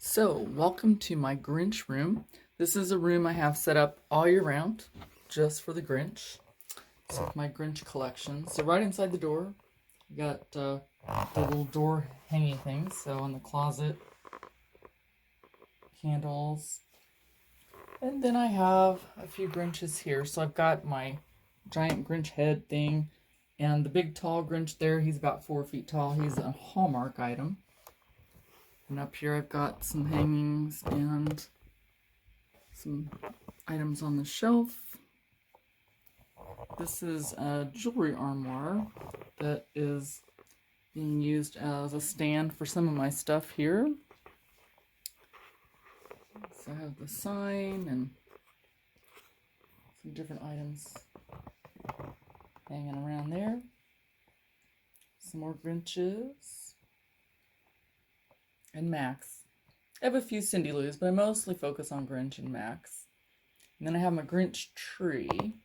So, welcome to my Grinch room. This is a room I have set up all year round, just for the Grinch. So, my Grinch collection. So, right inside the door, you got the little door hanging things. So, in the closet, candles. And then I have a few Grinches here. So, I've got my giant Grinch head thing, and the big tall Grinch there. He's about 4 feet tall. He's a Hallmark item. And up here I've got some hangings and some items on the shelf. This is a jewelry armoire that is being used as a stand for some of my stuff here. So I have the sign and some different items hanging around there. Some more Grinches. And Max. I have a few Cindy Lou's, but I mostly focus on Grinch and Max. And then I have my Grinch tree.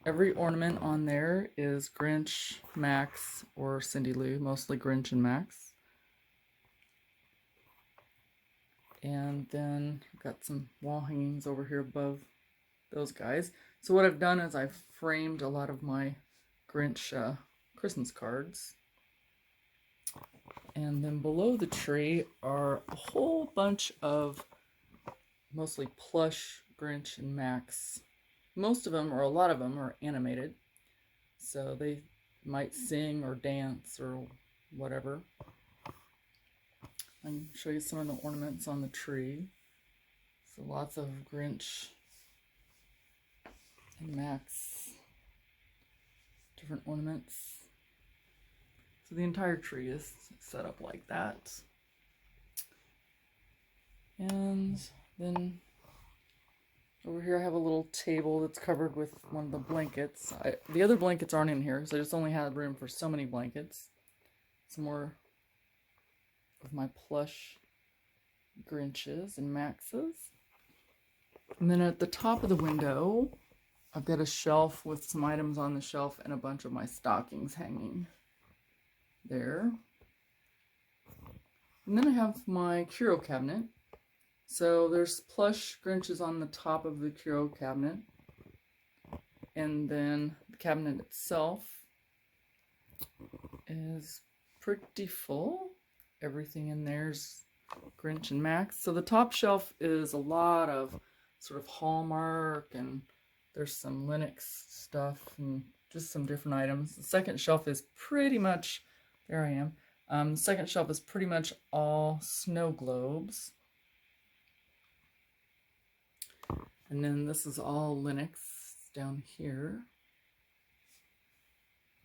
Every ornament on there is Grinch, Max, or Cindy Lou, mostly Grinch and Max. And then I've got some wall hangings over here above those guys. So what I've done is I've framed a lot of my Grinch Christmas cards. And then below the tree are a whole bunch of mostly plush Grinch and Max. Most of them, or a lot of them, are animated. So they might sing or dance or whatever. I can show you some of the ornaments on the tree. So lots of Grinch and Max. Different ornaments. So the entire tree is set up like that. And then over here I have a little table that's covered with one of the blankets. The other blankets aren't in here, so I just only had room for so many blankets. Some more of my plush Grinches and Maxes. And then at the top of the window, I've got a shelf with some items on the shelf and a bunch of my stockings hanging there. And then I have my curio cabinet. So there's plush Grinches on the top of the curio cabinet. And then the cabinet itself is pretty full. Everything in there's Grinch and Max. So the top shelf is a lot of sort of Hallmark, and there's some Linux stuff and just some different items. The second shelf is pretty much, there I am. The second shelf is pretty much all snow globes. And then this is all Linux down here.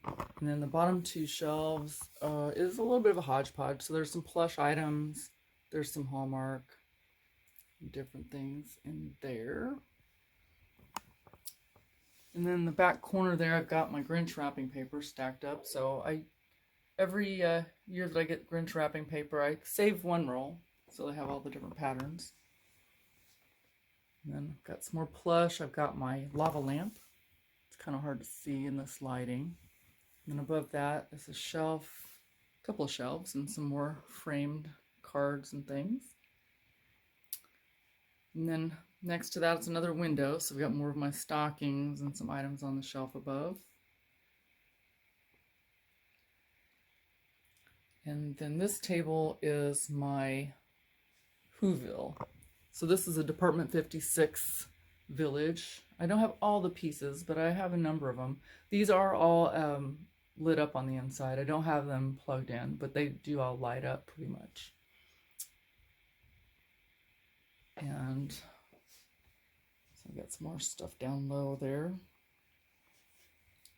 And then the bottom two shelves is a little bit of a hodgepodge. So there's some plush items, there's some Hallmark, different things in there. And then the back corner there, I've got my Grinch wrapping paper stacked up. So every year that I get Grinch wrapping paper, I save one roll, so they have all the different patterns. And then I've got some more plush. I've got my lava lamp. It's kind of hard to see in this lighting. And then above that is a shelf, a couple of shelves, and some more framed cards and things. And then next to that is another window, so we've got more of my stockings and some items on the shelf above. And then this table is my Whoville. So this is a Department 56 village. I don't have all the pieces, but I have a number of them. These are all lit up on the inside. I don't have them plugged in, but they do all light up pretty much. And so I've got some more stuff down low there.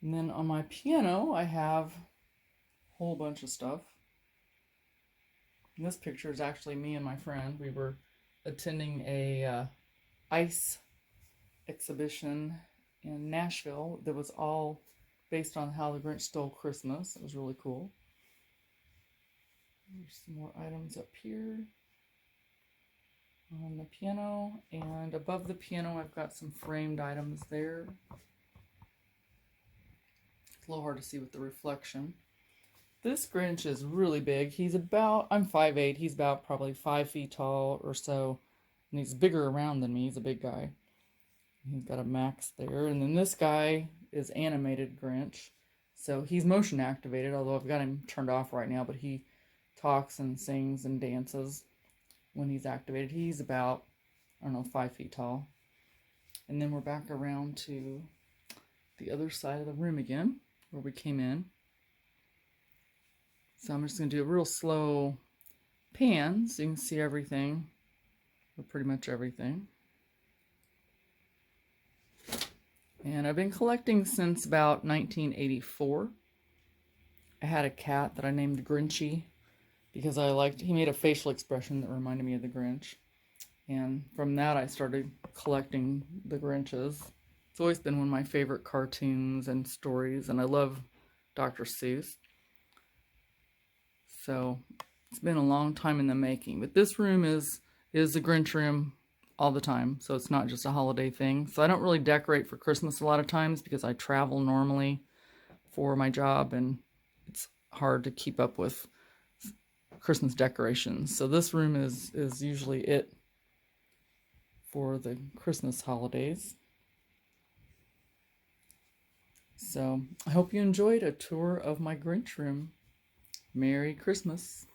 And then on my piano, I have a whole bunch of stuff. And this picture is actually me and my friend. We were attending a ice exhibition in Nashville that was all based on how the Grinch Stole Christmas. It was really cool. There's some more items up here on the piano, and above the piano I've got some framed items there. It's a little hard to see with the reflection. This Grinch is really big. I'm 5'8", he's about probably 5 feet tall or so. And he's bigger around than me, he's a big guy. He's got a Max there. And then this guy is animated Grinch. So he's motion activated, although I've got him turned off right now, but he talks and sings and dances when he's activated. He's about, I don't know, 5 feet tall. And then we're back around to the other side of the room again, where we came in. So I'm just going to do a real slow pan so you can see everything, or pretty much everything. And I've been collecting since about 1984. I had a cat that I named Grinchy because he made a facial expression that reminded me of the Grinch. And from that I started collecting the Grinches. It's always been one of my favorite cartoons and stories, and I love Dr. Seuss. So it's been a long time in the making. But this room is the Grinch room all the time, so it's not just a holiday thing. So I don't really decorate for Christmas a lot of times because I travel normally for my job, and it's hard to keep up with Christmas decorations. So this room is usually it for the Christmas holidays. So I hope you enjoyed a tour of my Grinch room. Merry Christmas.